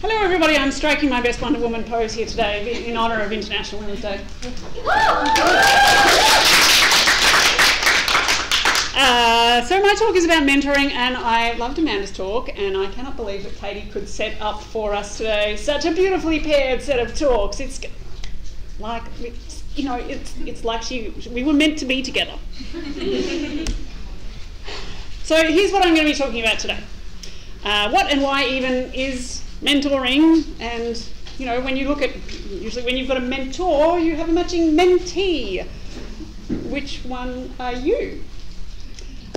Hello everybody, I'm striking my best Wonder Woman pose here today in honour of International Women's Day. So my talk is about mentoring, and I loved Amanda's talk, and I cannot believe that Katie could set up for us today such a beautifully paired set of talks. It's like, you know, it's like we were meant to be together. So here's what I'm going to be talking about today. What and why even is mentoring? And you know, when you look at, usually when you've got a mentor, you have a matching mentee. Which one are you?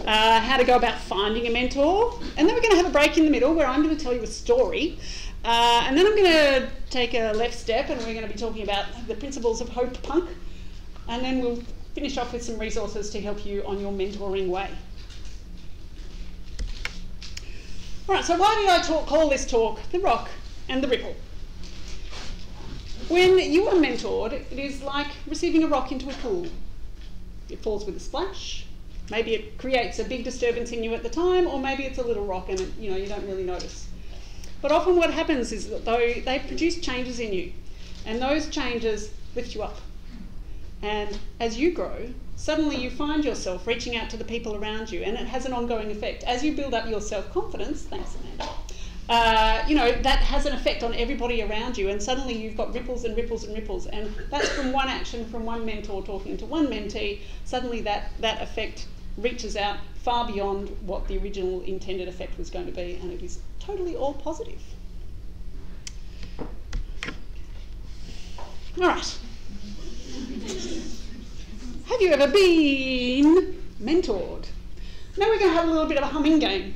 How to go about finding a mentor, and then we're going to have a break in the middle where I'm going to tell you a story, and then I'm going to take a left step and we're going to be talking about the principles of hope punk, and then we'll finish off with some resources to help you on your mentoring way. Alright, so why did I call this talk The Rock and the Ripple? When you are mentored, it is like receiving a rock into a pool. It falls with a splash. Maybe it creates a big disturbance in you at the time, or maybe it's a little rock and you don't really notice. But often what happens is that they produce changes in you, and those changes lift you up. And as you grow, suddenly you find yourself reaching out to the people around you, and it has an ongoing effect. As you build up your self-confidence, thanks Amanda, that has an effect on everybody around you, and suddenly you've got ripples and ripples and ripples, and that's from one action, from one mentor talking to one mentee. Suddenly that effect reaches out far beyond what the original intended effect was going to be, and it is totally all positive. All right. Have you ever been mentored? Now we're going to have a little bit of a humming game.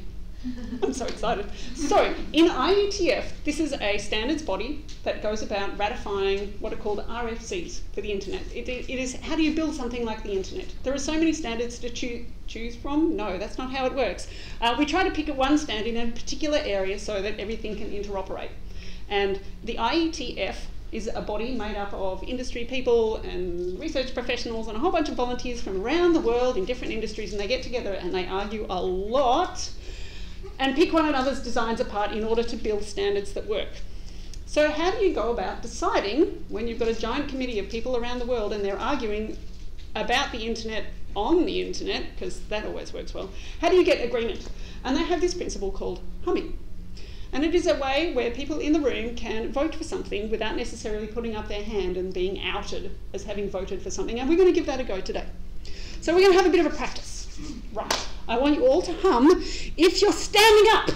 I'm so excited. So, in IETF, this is a standards body that goes about ratifying what are called RFCs for the internet. It is, how do you build something like the internet? There are so many standards to choose from. No, that's not how it works. We try to pick one standard in a particular area so that everything can interoperate. And the IETF is a body made up of industry people and research professionals and a whole bunch of volunteers from around the world in different industries, and they get together and they argue a lot and pick one another's designs apart in order to build standards that work. So how do you go about deciding, when you've got a giant committee of people around the world and they're arguing about the internet on the internet, because that always works well, how do you get agreement? And they have this principle called humming. And it is a way where people in the room can vote for something without necessarily putting up their hand and being outed as having voted for something. And we're going to give that a go today. So we're going to have a bit of a practice. Right. I want you all to hum if you're standing up.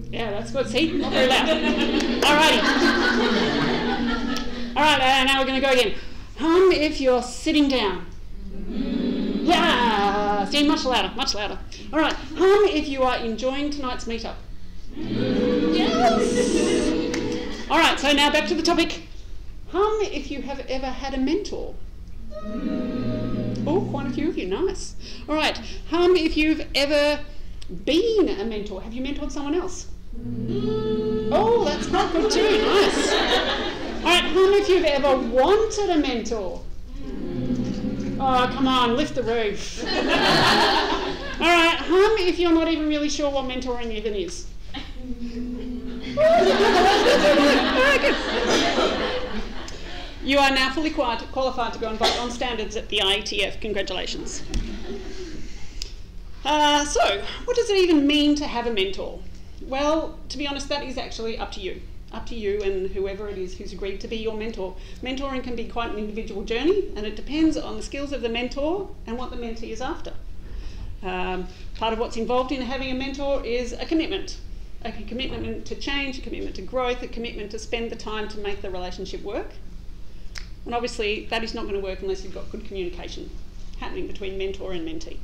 Yeah, that's good. See? Not very loud. Alrighty. Alright, now we're going to go again. Hum if you're sitting down. Yeah! See, much louder, much louder. Alright, hum if you are enjoying tonight's meetup. Yes! Alright, so now back to the topic. Hum if you have ever had a mentor. Oh, quite a few of you, nice. Alright, hum if you've ever been a mentor. Have you mentored someone else? Oh, that's quite good too, nice. Alright, hum if you've ever wanted a mentor. Oh, come on, lift the roof. Alright, hum if you're not even really sure what mentoring even is. You are now fully qualified to go and vote on standards at the IETF. Congratulations. So, what does it even mean to have a mentor? Well, to be honest, that is actually up to you. Up to you and whoever it is who's agreed to be your mentor. Mentoring can be quite an individual journey, and it depends on the skills of the mentor and what the mentee is after. Part of what's involved in having a mentor is a commitment. A commitment to change, a commitment to growth, a commitment to spend the time to make the relationship work. And obviously that is not going to work unless you've got good communication happening between mentor and mentee.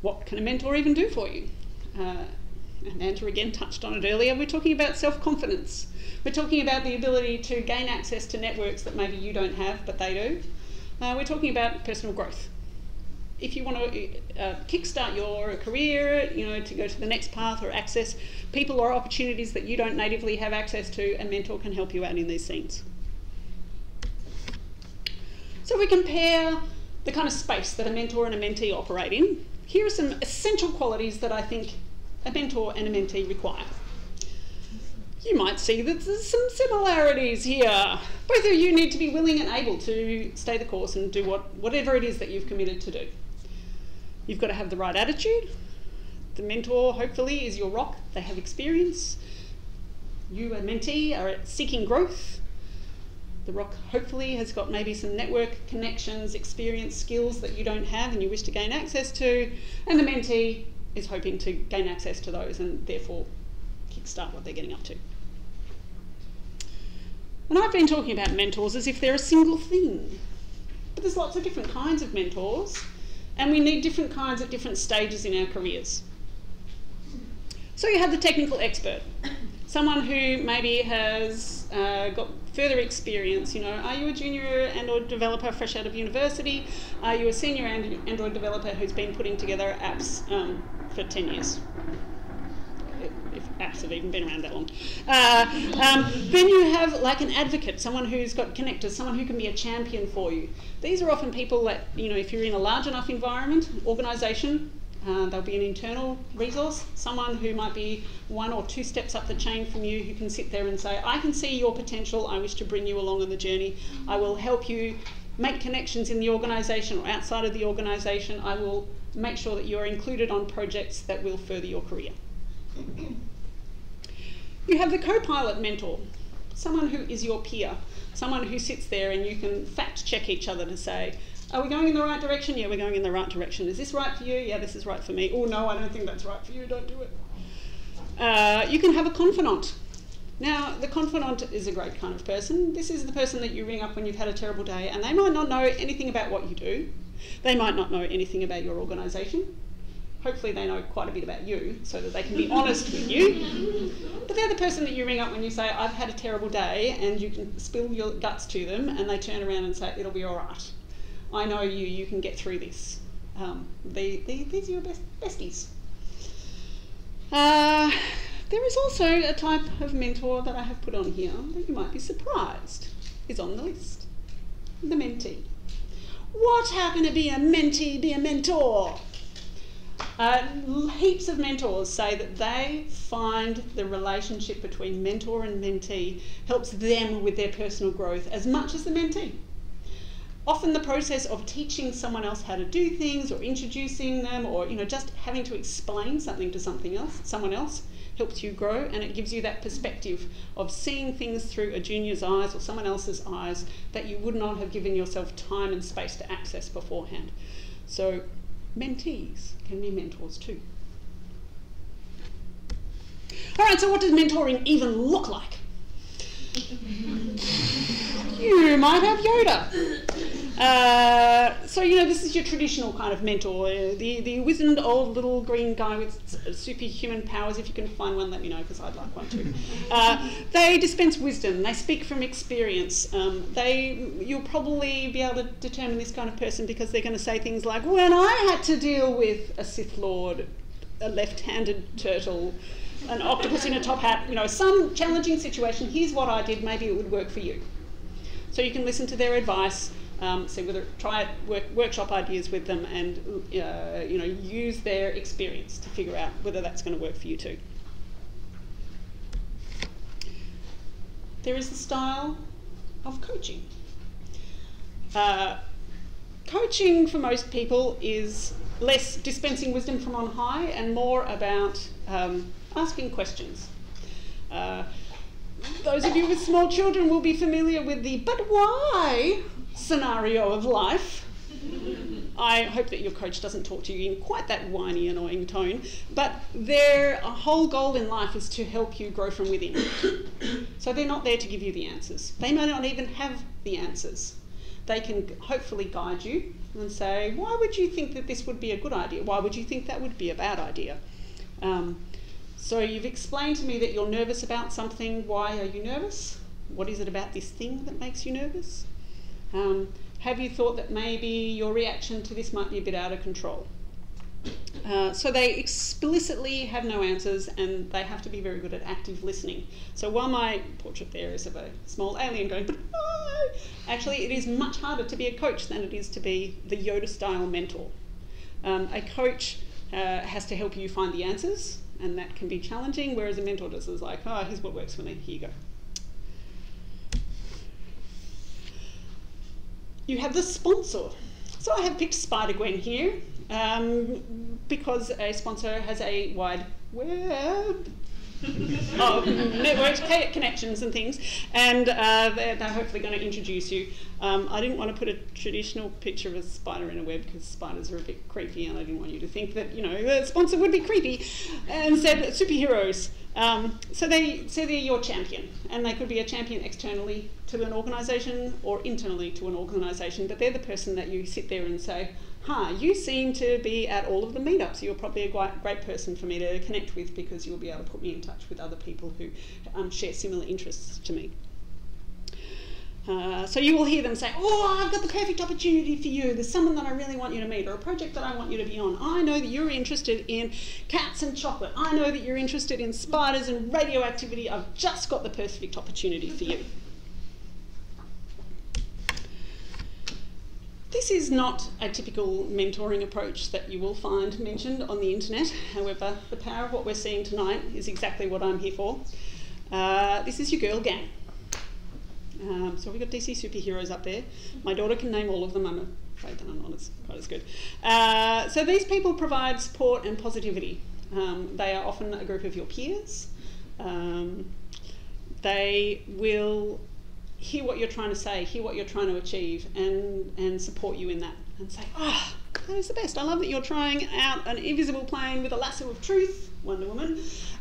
What can a mentor even do for you? And Andrew again touched on it earlier. We're talking about self-confidence. We're talking about the ability to gain access to networks that maybe you don't have, but they do. We're talking about personal growth. If you want to kickstart your career, to go to the next path or access people or opportunities that you don't natively have access to, a mentor can help you out in these scenes. So we compare the kind of space that a mentor and a mentee operate in. Here are some essential qualities that I think a mentor and a mentee require. you might see that there's some similarities here. Both of you need to be willing and able to stay the course and do whatever it is that you've committed to do. You've got to have the right attitude. The mentor, hopefully, is your rock. They have experience. You, a mentee, are seeking growth. The rock, hopefully, has got maybe some network connections, experience, skills that you don't have and you wish to gain access to. And the mentee is hoping to gain access to those and therefore kickstart what they're getting up to. And I've been talking about mentors as if they're a single thing. But there's lots of different kinds of mentors, and we need different kinds at different stages in our careers. So you have the technical expert, someone who maybe has got further experience. You know, are you a junior Android developer fresh out of university? Are you a senior Android developer who's been putting together apps for 10 years? If apps have even been around that long. Then you have like an advocate, someone who's got connectors, someone who can be a champion for you. These are often people that, you know, if you're in a large enough environment, organisation, they'll be an internal resource, someone who might be 1 or 2 steps up the chain from you, who can sit there and say, I can see your potential, I wish to bring you along on the journey, I will help you make connections in the organisation or outside of the organisation, I will make sure that you're included on projects that will further your career. You have the Copilot Mentor, someone who is your peer, someone who sits there and you can fact check each other to say, are we going in the right direction? Yeah, we're going in the right direction. Is this right for you? Yeah, this is right for me. Oh no, I don't think that's right for you, don't do it. You can have a confidant. Now, the confidant is a great kind of person. This is the person that you ring up when you've had a terrible day, and they might not know anything about what you do. They might not know anything about your organisation. Hopefully they know quite a bit about you so that they can be honest with you. But they're the person that you ring up when you say, I've had a terrible day, and you can spill your guts to them, and they turn around and say, it'll be all right. I know you, you can get through this. These are your besties. There is also a type of mentor that I have put on here that you might be surprised is on the list. The mentee. What happened to be a mentee, be a mentor? Heaps of mentors say that they find the relationship between mentor and mentee helps them with their personal growth as much as the mentee. Often the process of teaching someone else how to do things or introducing them or just having to explain something to someone else helps you grow, and it gives you that perspective of seeing things through a junior's eyes or someone else's eyes that you would not have given yourself time and space to access beforehand. So mentees can be mentors too. All right, so what does mentoring even look like? You might have Yoda. So this is your traditional kind of mentor, the wizened old little green guy with superhuman powers. If you can find one, let me know, because I'd like one too. They dispense wisdom. They speak from experience. You'll probably be able to determine this kind of person because they're going to say things like, when I had to deal with a Sith Lord, a left-handed turtle, an octopus in a top hat, some challenging situation, here's what I did, maybe it would work for you. So you can listen to their advice, see whether try it, workshop ideas with them, and use their experience to figure out whether that's going to work for you too. There is the style of coaching. Coaching for most people is less dispensing wisdom from on high and more about asking questions. Those of you with small children will be familiar with the "but why" scenario of life. I hope that your coach doesn't talk to you in quite that whiny, annoying tone, but their whole goal in life is to help you grow from within. So they're not there to give you the answers. They may not even have the answers. They can hopefully guide you and say, why would you think that this would be a good idea? Why would you think that would be a bad idea? So you've explained to me that you're nervous about something. Why are you nervous? What is it about this thing that makes you nervous? Have you thought that maybe your reaction to this might be a bit out of control? So they explicitly have no answers, and they have to be very good at active listening. So while my portrait there is of a small alien going, but why? Actually, it is much harder to be a coach than it is to be the Yoda-style mentor. A coach has to help you find the answers, and that can be challenging, whereas a mentor just is like, oh, here's what works for me, here you go. You have the sponsor. So I have picked Spider-Gwen here because a sponsor has a wide web of networks, connections and things, and they're hopefully going to introduce you. I didn't want to put a traditional picture of a spider in a web because spiders are a bit creepy, and I didn't want you to think that, you know, the sponsor would be creepy, and said superheroes. So they're your champion, and they could be a champion externally to an organisation or internally to an organisation, but they're the person that you sit there and say, you seem to be at all of the meetups. You're probably a great person for me to connect with because you'll be able to put me in touch with other people who share similar interests to me. So you will hear them say, oh, I've got the perfect opportunity for you. There's someone that I really want you to meet, or a project that I want you to be on. I know that you're interested in cats and chocolate. I know that you're interested in spiders and radioactivity. I've just got the perfect opportunity for you. This is not a typical mentoring approach that you will find mentioned on the internet. However, the power of what we're seeing tonight is exactly what I'm here for. This is your girl gang. So we've got DC superheroes up there. My daughter can name all of them. I'm afraid that I'm not quite as good. So these people provide support and positivity. They are often a group of your peers. They will hear what you're trying to say, hear what you're trying to achieve, and support you in that, and say, oh, that is the best. I love that you're trying out an invisible plane with a lasso of truth, Wonder Woman.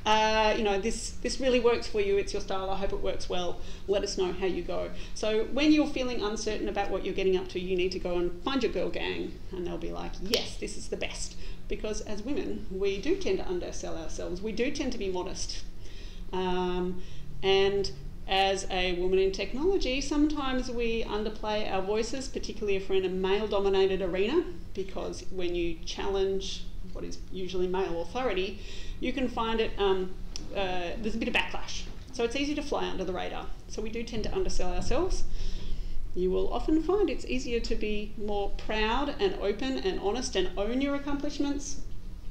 You know, this really works for you. It's your style. I hope it works well. Let us know how you go. So when you're feeling uncertain about what you're getting up to, you need to go and find your girl gang, and they'll be like, yes, this is the best. Because as women, we do tend to undersell ourselves. We do tend to be modest. And as a woman in technology, sometimes we underplay our voices, particularly if we're in a male-dominated arena, because when you challenge what is usually male authority, you can find it, there's a bit of backlash. So it's easy to fly under the radar. So we do tend to undersell ourselves. You will often find it's easier to be more proud and open and honest and own your accomplishments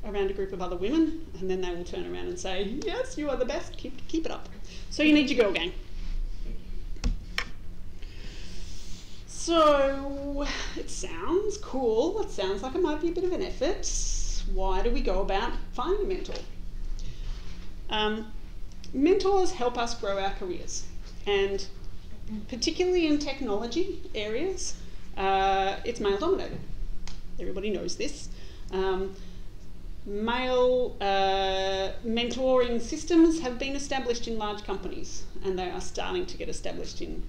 around a group of other women, and then they will turn around and say, yes, you are the best, keep it up. So you need your girl gang. So it sounds cool, it sounds like it might be a bit of an effort. Why do we go about finding a mentor? Mentors help us grow our careers, and particularly in technology areas, it's male dominated. Everybody knows this. Male mentoring systems have been established in large companies, and they are starting to get established in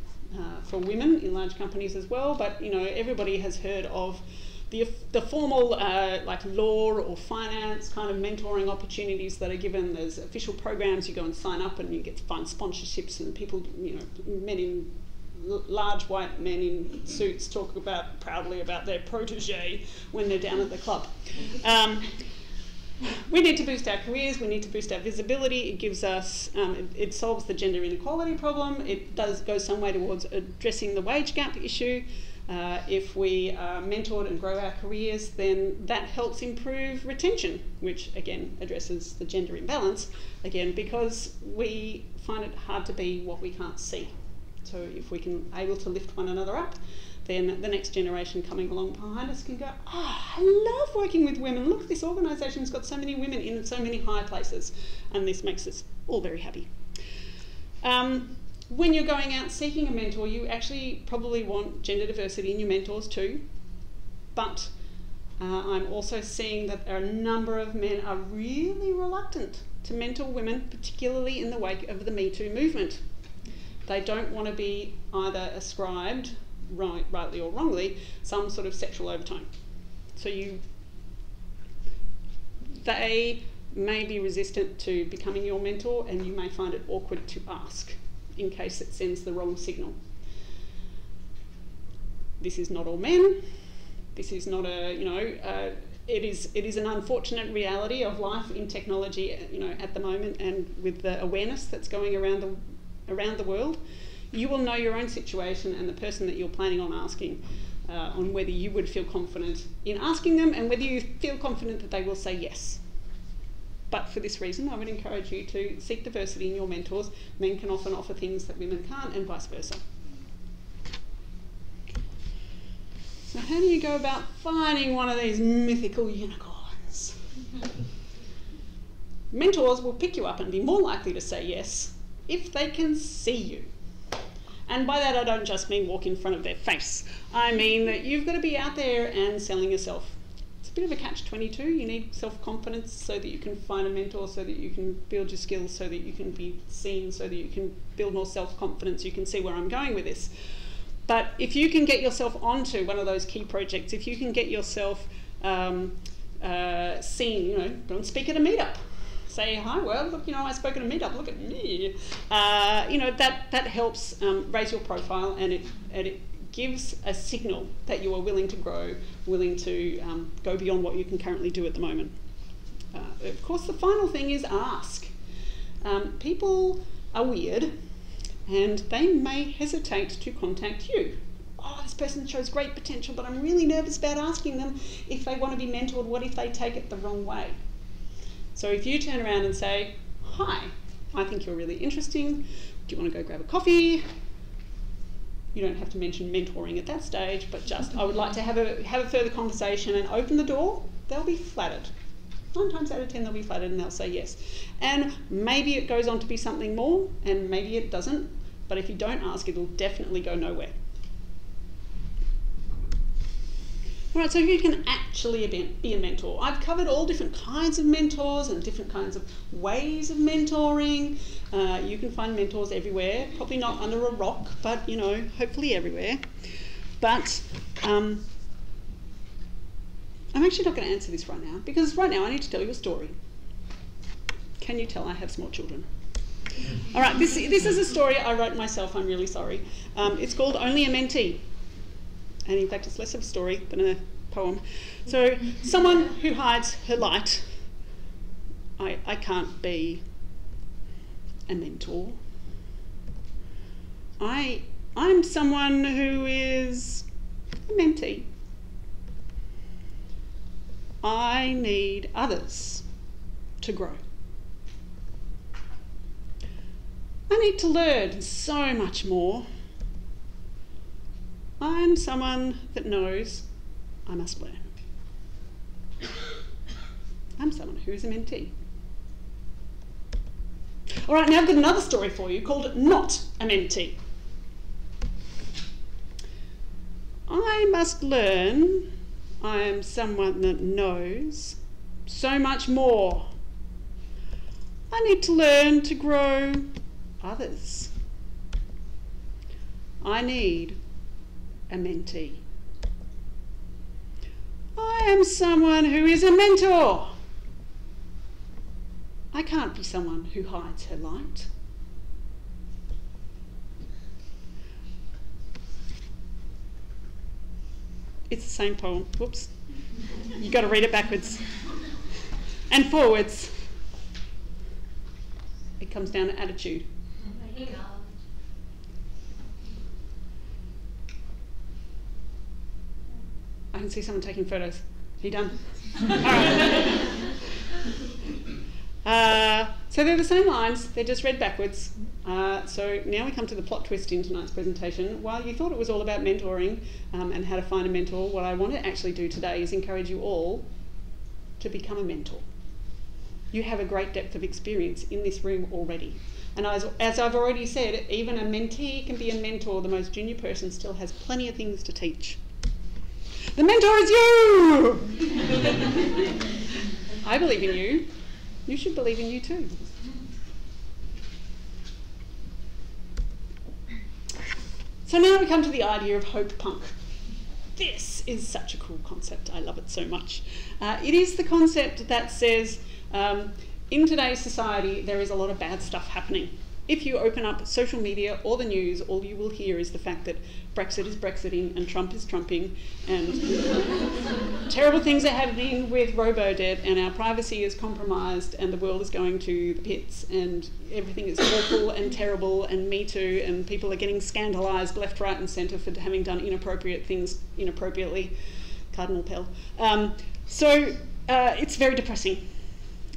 for women in large companies as well. But you know, everybody has heard of the formal like law or finance kind of mentoring opportunities that are given. There's official programs. You go and sign up, and you get to find sponsorships, and people, you know, large white men in suits talk proudly about their protege when they're down at the club. We need to boost our careers, we need to boost our visibility. It gives us, it solves the gender inequality problem. It goes some way towards addressing the wage gap issue. If we are mentored and grow our careers, then that helps improve retention, which again addresses the gender imbalance, again, because we find it hard to be what we can't see. So if we can able to lift one another up, then the next generation coming along behind us can go, I love working with women. Look, this organisation's got so many women in so many high places, and this makes us all very happy. When you're going out seeking a mentor, you actually probably want gender diversity in your mentors too, but I'm also seeing that a number of men are really reluctant to mentor women, particularly in the wake of the Me Too movement. They don't want to be either ascribed, rightly or wrongly, some sort of sexual overtone. So they may be resistant to becoming your mentor, and you may find it awkward to ask in case it sends the wrong signal. This is not all men. This is not a, you know, it is an unfortunate reality of life in technology, you know, at the moment, and with the awareness that's going around the world. You will know your own situation and the person that you're planning on asking, on whether you would feel confident in asking them and whether you feel confident that they will say yes. But for this reason, I would encourage you to seek diversity in your mentors. Men can often offer things that women can't, and vice versa. So how do you go about finding one of these mythical unicorns? Mentors will pick you up and be more likely to say yes if they can see you. And by that I don't just mean walk in front of their face. I mean that you've got to be out there and selling yourself. It's a bit of a catch-22. You need self-confidence so that you can find a mentor, so that you can build your skills, so that you can be seen, so that you can build more self-confidence. You can see where I'm going with this. But if you can get yourself onto one of those key projects, if you can get yourself seen, you know, go and speak at a meetup. Say, hi, well, look, you know, I spoke at a meetup, look at me. You know, that helps raise your profile, and it gives a signal that you are willing to grow, willing to go beyond what you can currently do at the moment. Of course, the final thing is ask. People are weird, and they may hesitate to contact you. Oh, this person shows great potential, but I'm really nervous about asking them if they want to be mentored. What if they take it the wrong way? So if you turn around and say, hi, I think you're really interesting. Do you want to go grab a coffee? You don't have to mention mentoring at that stage, but just, I would like to have a further conversation and open the door. They'll be flattered. 9 times out of 10 they'll be flattered and they'll say yes. And maybe it goes on to be something more, and maybe it doesn't, but if you don't ask, it'll definitely go nowhere. All right, so who can actually be a mentor? I've covered all different kinds of mentors and different kinds of ways of mentoring. You can find mentors everywhere, probably not under a rock, but, you know, hopefully everywhere. But I'm actually not going to answer this right now, because right now I need to tell you a story. Can you tell I have small children? All right, this is a story I wrote myself, I'm really sorry. It's called Only a Mentee. And in fact, it's less of a story than a poem. So, someone who hides her light. I can't be a mentor. I'm someone who is a mentee. I need others to grow. I need to learn so much more. I'm someone that knows I must learn. I'm someone who is a mentee. All right, now I've got another story for you called Not a Mentee. I must learn. I am someone that knows so much more. I need to learn to grow others. I need a mentee. I am someone who is a mentor. I can't be someone who hides her light. It's the same poem. Whoops. You've got to read it backwards and forwards. It comes down to attitude. I can see someone taking photos. Are you done? All right. So they're the same lines, they're just read backwards. So now we come to the plot twist in tonight's presentation. While you thought it was all about mentoring and how to find a mentor, what I want to actually do today is encourage you all to become a mentor. You have a great depth of experience in this room already. And as I've already said, even a mentee can be a mentor. The most junior person still has plenty of things to teach. The mentor is you! I believe in you. You should believe in you too. So now we come to the idea of hope punk. This is such a cool concept. I love it so much. It is the concept that says, in today's society, there is a lot of bad stuff happening. If you open up social media or the news, all you will hear is the fact that Brexit is Brexiting and Trump is Trumping and terrible things are happening with robo-debt and our privacy is compromised and the world is going to the pits and everything is awful and terrible and Me Too and people are getting scandalised left, right and centre for having done inappropriate things inappropriately. Cardinal Pell. So it's very depressing.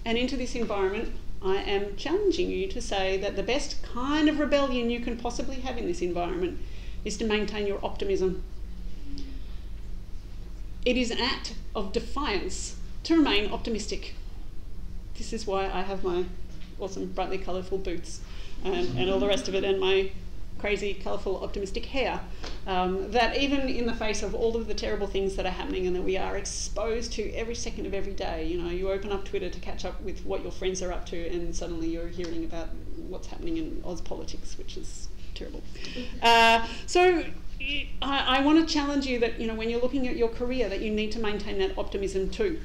And into this environment, I am challenging you to say that the best kind of rebellion you can possibly have in this environment is to maintain your optimism. It is an act of defiance to remain optimistic. This is why I have my awesome brightly colourful boots and all the rest of it, and my crazy colourful optimistic hair, that even in the face of all of the terrible things that are happening and that we are exposed to every second of every day, you know, you open up Twitter to catch up with what your friends are up to and suddenly you're hearing about what's happening in Oz politics, which is terrible. So I want to challenge you that, you know, when you're looking at your career, that you need to maintain that optimism too.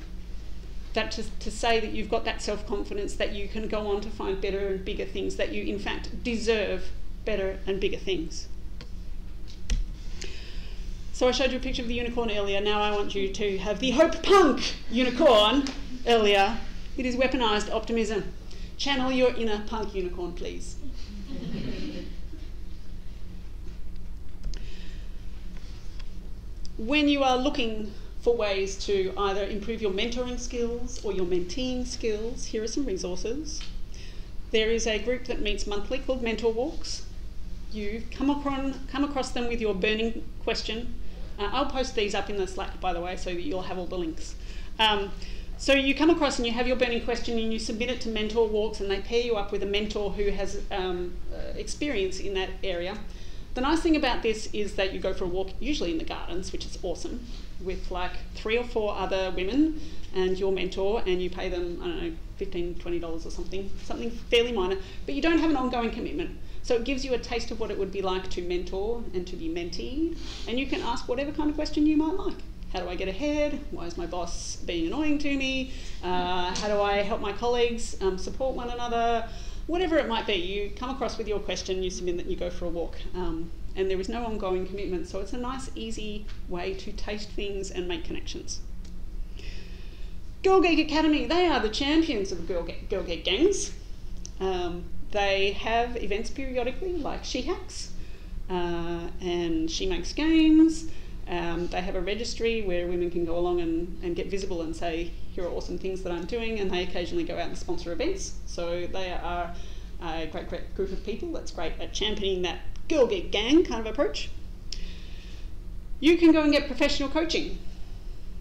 That to say that you've got that self-confidence, that you can go on to find better and bigger things, that you in fact deserve better and bigger things. So I showed you a picture of the unicorn earlier. Now I want you to have the hope punk unicorn earlier. It is weaponized optimism. Channel your inner punk unicorn, please. When you are looking for ways to either improve your mentoring skills or your menteeing skills, here are some resources. There is a group that meets monthly called Mentor Walks. You come across them with your burning question. I'll post these up in the Slack, by the way, so that you'll have all the links. So you come across and you have your burning question and you submit it to Mentor Walks, and they pair you up with a mentor who has experience in that area. The nice thing about this is that you go for a walk, usually in the gardens, which is awesome, with like 3 or 4 other women and your mentor, and you pay them, I don't know, $15, $20 or something fairly minor, but you don't have an ongoing commitment. So it gives you a taste of what it would be like to mentor and to be menteed, and you can ask whatever kind of question you might like. How do I get ahead? Why is my boss being annoying to me? How do I help my colleagues support one another? Whatever it might be, you come across with your question, you submit it, and you go for a walk. And there is no ongoing commitment, so it's a nice, easy way to taste things and make connections. Girl Geek Academy, they are the champions of Girl Geek gangs. They have events periodically, like She Hacks, and She Makes Games. They have a registry where women can go along and get visible and say, here are awesome things that I'm doing, and they occasionally go out and sponsor events. So they are a great group of people that's great at championing that Girl Geek gang kind of approach. You can go and get professional coaching.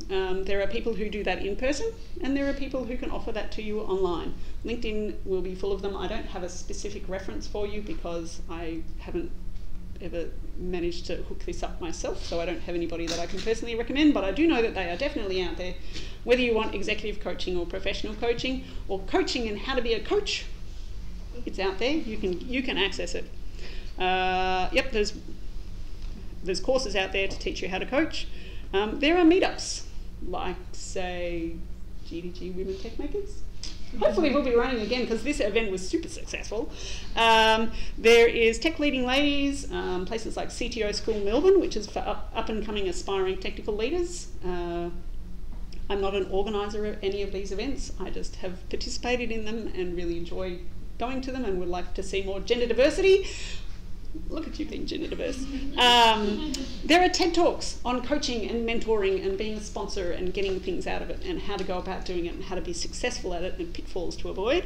There are people who do that in person, and there are people who can offer that to you online. LinkedIn will be full of them. I don't have a specific reference for you because I haven't ever managed to hook this up myself, so I don't have anybody that I can personally recommend, but I do know that they are definitely out there. Whether you want executive coaching or professional coaching or coaching in how to be a coach, it's out there. You can access it. Yep, there's courses out there to teach you how to coach. There are meetups, like say GDG Women Techmakers. Hopefully we'll be running again because this event was super successful. There is Tech Leading Ladies, places like CTO School Melbourne, which is for up and coming aspiring technical leaders. I'm not an organiser of any of these events. I just have participated in them and really enjoy going to them and would like to see more gender diversity. Look at you being gender diverse. There are TED Talks on coaching and mentoring and being a sponsor and getting things out of it and how to go about doing it and how to be successful at it and pitfalls to avoid.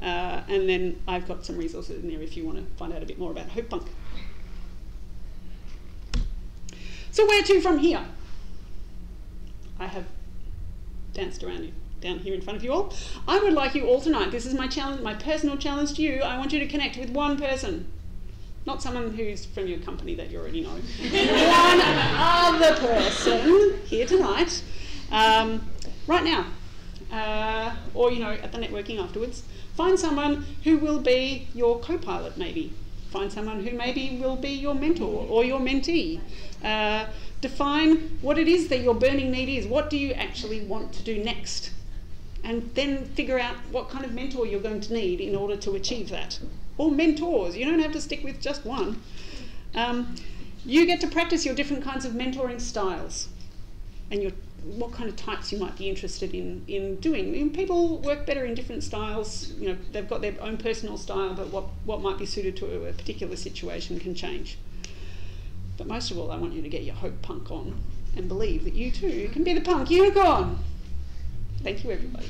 And then I've got some resources in there if you want to find out a bit more about Hope Punk. So where to from here? I have danced around down here in front of you all. I would like you all tonight, this is my challenge, my personal challenge to you, I want you to connect with one person. Not someone who's from your company that you already know. One other person here tonight, right now, or you know, at the networking afterwards. Find someone who will be your co-pilot, maybe. Find someone who maybe will be your mentor or your mentee. Define what it is that your burning need is. What do you actually want to do next? And then figure out what kind of mentor you're going to need in order to achieve that. Or mentors, you don't have to stick with just one. You get to practice your different kinds of mentoring styles and what kind of types you might be interested in doing. I mean, people work better in different styles, you know, they've got their own personal style, but what might be suited to a particular situation can change. But most of all, I want you to get your Hope Punk on and believe that you too can be the punk unicorn. Thank you, everybody.